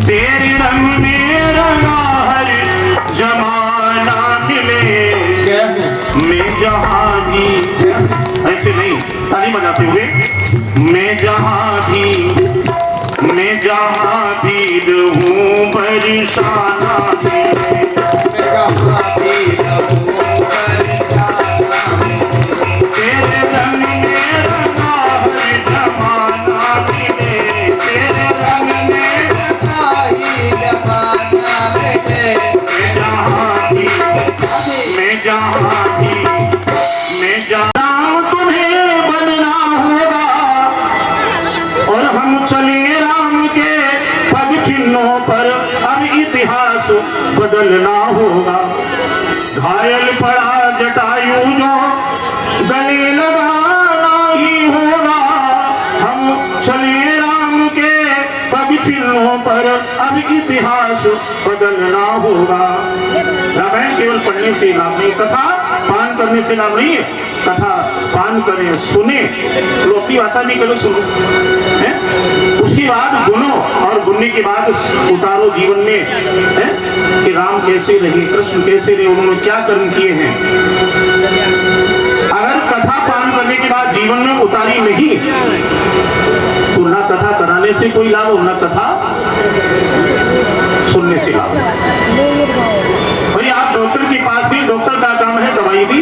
तेरे रंग में रंगा हर जमाना मिले, मैं जहाँ भी, ऐसे नहीं ताली बजाते हुए, मैं जहाँ भी रहूं बरसाना मिले, तेरे रंग में रंगा हर जमाना मिले, तेरे रंग में मैं जहाँ तुम्हें बनना होगा और हम चले राम के पग चिन्हों पर, अब इतिहास बदलना होगा। घायल पड़ा जटायु जो गले लगाना ही होगा, हम चले राम के पग चिन्हों पर, अब इतिहास बदलना होगा। रामायण केवल पढ़ने से लाभ नहीं, कथा पान करने से लाभ नहीं है। कथा पान करें, सुने, तो अपनी भाषा में करो, सुनो, है? उसके बाद गुनो, और गुनने के बाद उतारो जीवन में, है? कि राम कैसे रहे, कृष्ण कैसे रहे, उन्होंने क्या कर्म किए हैं। अगर कथा पान करने के बाद जीवन में उतारी नहीं तो ना कथा कराने से कोई लाभ हो, ना कथा सुनने से लाभ। भाई आप डॉक्टर के पास गए, डॉक्टर का काम है दवाई दी,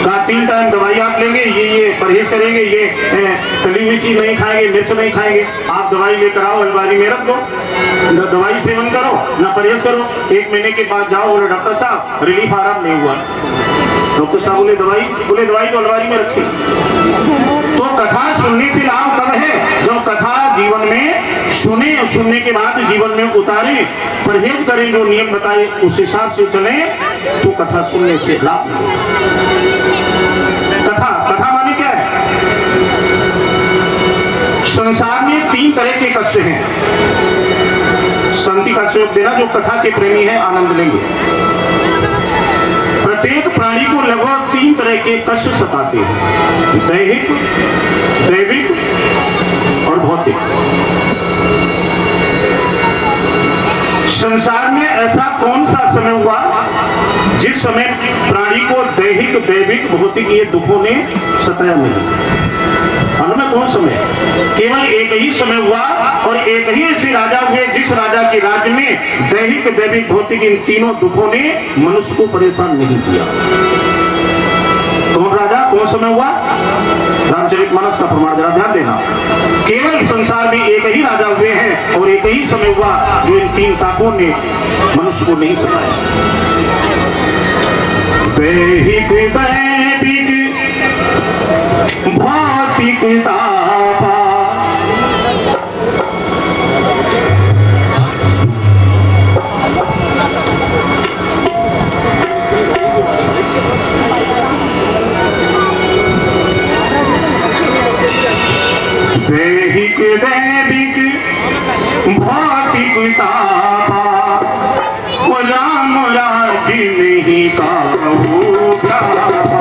कहा 3 टाइम दवाई आप लेंगे, ये परहेज करेंगे, ये तली हुई चीज नहीं खाएंगे, मिर्च नहीं खाएंगे। आप दवाई लेकर आओ, अलमारी में रख दो, न दवाई सेवन करो न परहेज करो। 1 महीने के बाद जाओ, बोले डॉक्टर साहब रिलीफ आराम नहीं हुआ। डॉक्टर साहब बोले दवाई तो अलमारी में रखी। तो कथा सुनने से लाभ कब है, जब कथा जीवन में सुने और सुनने के बाद जीवन में उतारे, परहेज करें, जो नियम बताए उस हिसाब से चले, तो कथा सुनने से लाभ। कथा माने क्या है? संसार में 3 तरह के कष्ट हैं। शांति का सहयोग देना, जो कथा के प्रेमी है आनंद लेंगे। प्रत्येक प्राणी को लगभग 3 तरह के कष्ट सताते हैं, दैहिक, दैविक और भौतिक। संसार में ऐसा कौन सा समय हुआ जिस समय प्राणी को दैहिक, दैविक, भौतिक ये दुखों ने सताया नहीं? में कौन समय? केवल एक ही समय हुआ, और एक ही ऐसे राजा हुए जिस राजा के राज्य में दैहिक, दैविक, भौतिक इन तीनों दुखों ने मनुष्य को परेशान नहीं किया। कौन राजा, कौन समय हुआ? रामचरितमानस का प्रमाण जरा ध्यान देना। केवल संसार में एक ही राजा हुए हैं और एक ही समय हुआ जो इन 3 तापों ने मनुष्य को नहीं सताया। दैहिक, दैविक, भौतिक तापा, दैहिक, दैविक, भौतिक तापा, राम राज्य नहीं काहू भ्राता।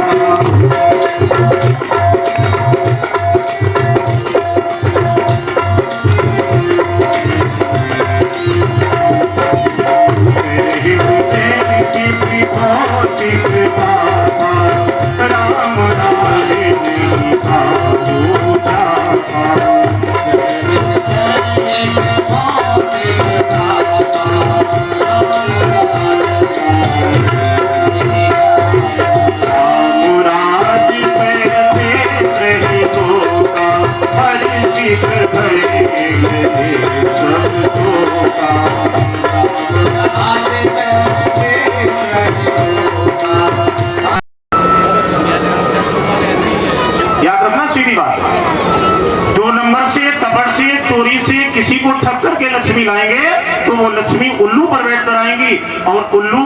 किसी को ठग करके लक्ष्मी लाएंगे तो वो लक्ष्मी उल्लू पर बैठ कर आएंगी, और उल्लू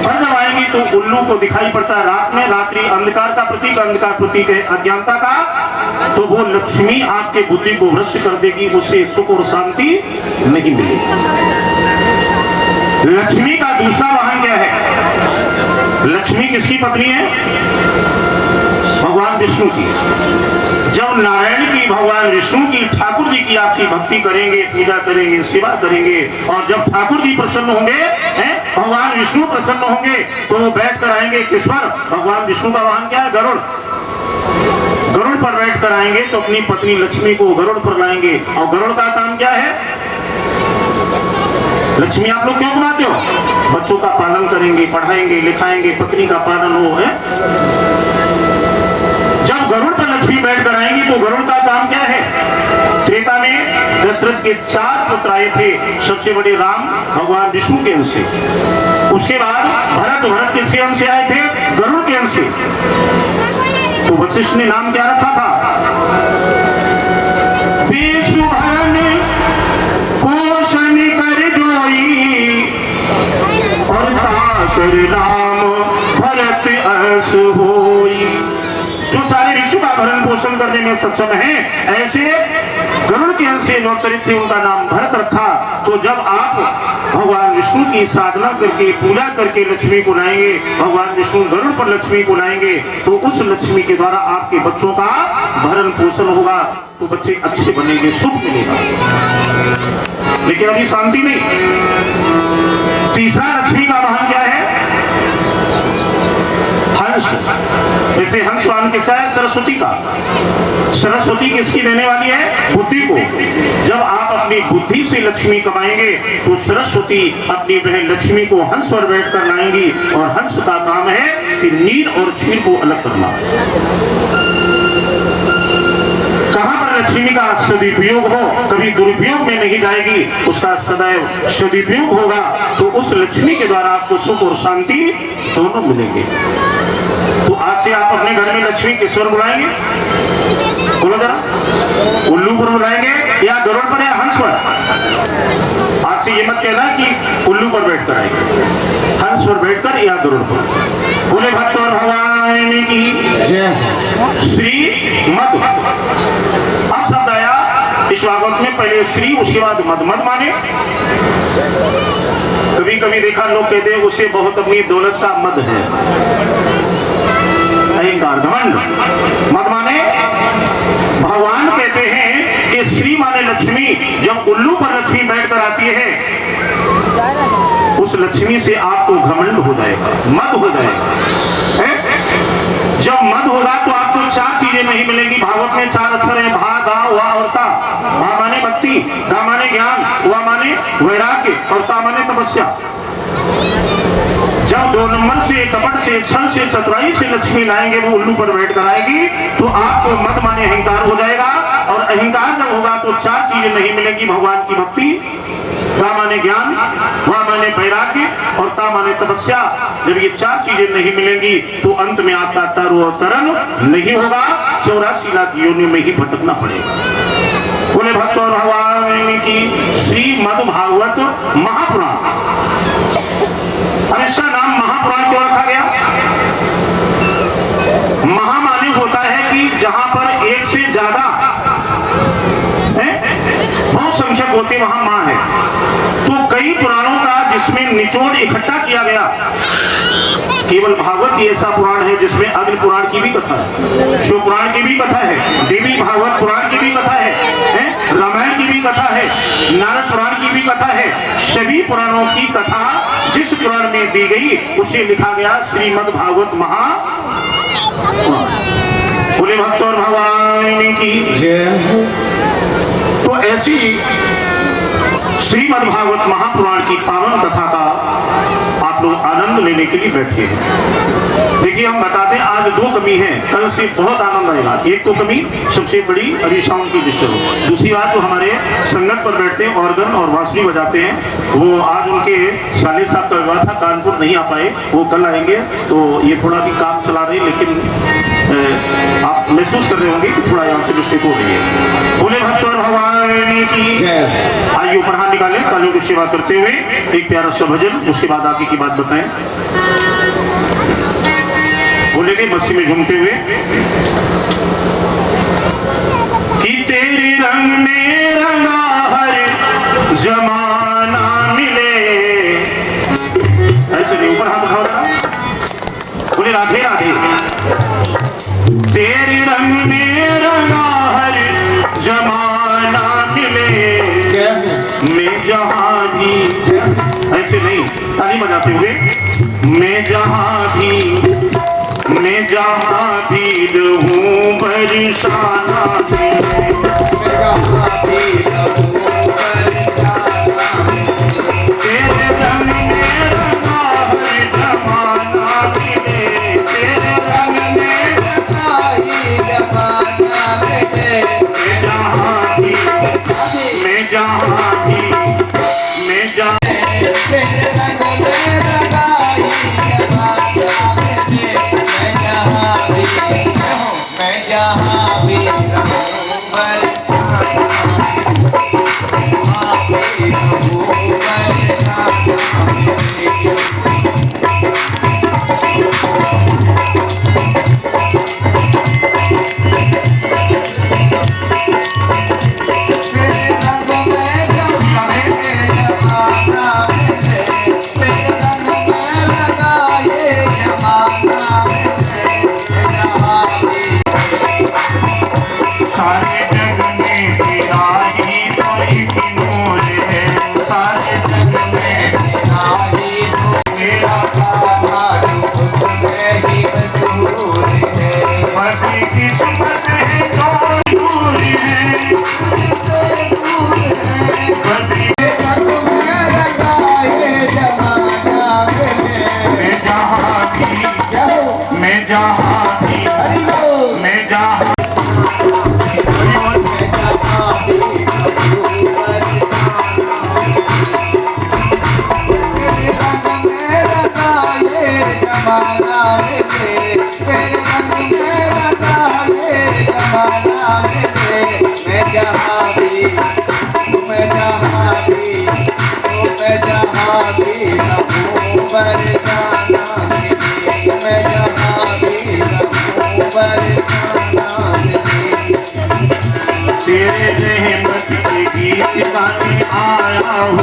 पर जब आएंगी तो उल्लू को दिखाई पड़ता है रात में, रात्रि अंधकार का प्रतीक है अज्ञानता का, तो वो लक्ष्मी आपके बुद्धि को भ्रष्ट कर देगी, उससे सुख और शांति नहीं मिलेगी। लक्ष्मी का दूसरा वाहन क्या है? लक्ष्मी किसकी पत्नी है? भगवान विष्णु की। जब नारायण की, भगवान विष्णु की, ठाकुर जी की आपकी भक्ति करेंगे, पूजा करेंगे, सेवा करेंगे, और जब ठाकुर जी प्रसन्न होंगे, भगवान विष्णु प्रसन्न होंगे, तो वो बैठ कर आएंगे किस पर? भगवान विष्णु का वाहन क्या है? गरुड़। गरुड़ पर बैठ कर आएंगे तो अपनी पत्नी लक्ष्मी को गरुड़ पर लाएंगे। और गरुड़ का काम क्या है? लक्ष्मी आप लोग क्यों बनाते हो? बच्चों का पालन करेंगे, पढ़ाएंगे, लिखाएंगे, पत्नी का पालन हो है। जब गरुड़ पर लक्ष्मी बैठ कर आएंगी तो गरुड़ का काम क्या है? त्रेता में दशरथ के 4 पुत्र आए थे, सबसे बड़े राम भगवान विष्णु के अंश से। उसके बाद भरत किसके अंश से आए थे? गरुड़ के अंश से। तो वशिष्ठ ने नाम क्या रखा था? विष्णुभरण पोषण कर जोई और ताकर राम भरत अस होई। जो सारे विश्व का भरण पोषण करने में सक्षम है, ऐसे गरुड़ के अंश से अवतरित थे, उनका नाम भरत रखा। तो जब आप भगवान विष्णु की साधना करके, पूजा करके लक्ष्मी को लाएंगे, भगवान विष्णु गरुड़ पर लक्ष्मी को लाएंगे, तो उस लक्ष्मी के द्वारा आपके बच्चों का भरण पोषण होगा, तो बच्चे अच्छे बनेंगे, सुख मिलेगा। लेकिन अभी शांति नहीं। तीसरा लक्ष्मी का वाहन क्या है? हंस। जैसे हंस वाहन किसका है? सरस्वती का। सरस्वती किसकी देने वाली है? बुद्धि को। जब आप अपनी बुद्धि से लक्ष्मी कमाएंगे तो सरस्वती अपनी बहन लक्ष्मी को हंस पर बैठ कर लाएंगी, और हंस का काम है कि नीर और क्षीर को अलग करना। कहां पर लक्ष्मी का सदुपयोग हो, कभी दुरुपयोग में नहीं जाएगी, उसका सदैव सदुपयोग होगा, तो उस लक्ष्मी के द्वारा आपको सुख और शांति दोनों मिलेंगे। तो आज से आप अपने घर में लक्ष्मी किस पर बुलाएंगे? बोलो जरा। उल्लू पर बुलाएंगे या गरुड़ पर या हंस पर? आज से ये मत कहना कि उल्लू पर बैठकर आएंगे, हंस पर बैठकर या गरुड़ पर। बोले भक्त और भगवान की जय। श्री मद। अब शब्द आया इस भागवत में, पहले श्री, उसके बाद मद। मद माने कभी कभी देखा लोग कहते हैं उसे बहुत अपनी दौलत का मद है, अहंकार, घमंड। मद माने भगवान कहते हैं कि श्री माने लक्ष्मी। जब उल्लू पर लक्ष्मी बैठकर आती है, उस लक्ष्मी से आपको घमंड हो जाएगा, मद हो जाएगा। जब मद होगा तो आपको 4 चीजें नहीं मिलेंगी। भागवत में 4 अक्षर है, भा, गा, वा और ता। भा माने भक्ति, गा माने ज्ञान, वा माने वैराग्य और ता माने तपस्या। जब 2 नंबर से, कपट से, छल से, चतुराई से लक्ष्मी लाएंगे, वो उल्लू पर बैठ कर आएगी, तो आपको मद माने अहंकार हो जाएगा। और अहंकार जब होगा तो 4 चीजें नहीं मिलेंगी, भगवान की भक्ति, गा माने ज्ञान, वा माने वैराग्य और ता माने तपस्या। जब ये 4 चीजें नहीं मिलेंगी तो अंत में आपका तरण नहीं होगा, 84 लाख योनियों में ही भटकना पड़ेगा। बोले भक्त और भगवान की श्रीमद् भागवत महापुराण। अब इसका नाम महापुराण क्यों रखा गया? महा माने होता है कि जहां पर एक से ज्यादा बहुत संख्यक होते, वहां मां है। तो कई पुराणों का जिसमें निचोड़ इकट्ठा किया गया, केवल भागवत ही ऐसा पुराण है जिसमें अग्नि पुराण की भी कथा है, शिव पुराण की भी कथा है, देवी भागवत पुराण की भी कथा है, रामायण की भी कथा है, नारद पुराण की भी कथा है। सभी पुराणों की कथा जिस पुराण में दी गई उसे लिखा गया श्रीमद् भागवत महापुराण। बोले भक्त और भगवान की जय। तो ऐसी श्रीमद् भागवत महापुराण की पावन कथा का आप लोग आनंद लेने के लिए बैठे हैं। देखिए हम बताते हैं आज 2 कमी है, कल से बहुत आनंद आएगा। एक तो कमी सबसे बड़ी अरिसाउंड की डिस्टर्ब, दूसरी बात तो हमारे संगत पर बैठते हैं ऑर्गन और बांसुरी बजाते हैं, वो आज उनके साले साहब का विवाह था, कानपुर नहीं आ पाए, वो कल आएंगे। तो ये थोड़ा भी काम चला रहे, लेकिन आप महसूस कर रहे होंगे कि थोड़ा यहाँ से मिस्टेक हो रही है। बोले भक्त और भगवान की आइए ऊपर हाथ निकालें, तालियों की सेवा करते हुए एक प्यारा सा भजन, उसके बाद आगे की बात बताएं। बोलेंगे मस्ती में झूमते हुए कि तेरे रंग में रंगा हर जमाना मिले। ऐसे नहीं, ऊपर हाथ उठाओ जरा। बोले राधे राधे। तेरे रंग में रंगा जहाँ भी, ऐसे नहीं ताली बजाते हुए, मैं जहाँ भी रहूं बरसाना तेरे, तेरे रंग में रंगा हर जमाना मिले, तेरे रंग में रंगा ही जमाना मिले। मैं जहाँ भी तेरे रंग में रंगा ही जमाना मिले। मैं जहाँ भी रहूं सारे जग में तेरा ही तो एक मोल है, सारे जग में तेरा ही तो मेरा बड़ी किस्मत है जो दूर है, बड़ी मैं जहाँ भी तेरे रहमत के गीत गाने आया हूँ।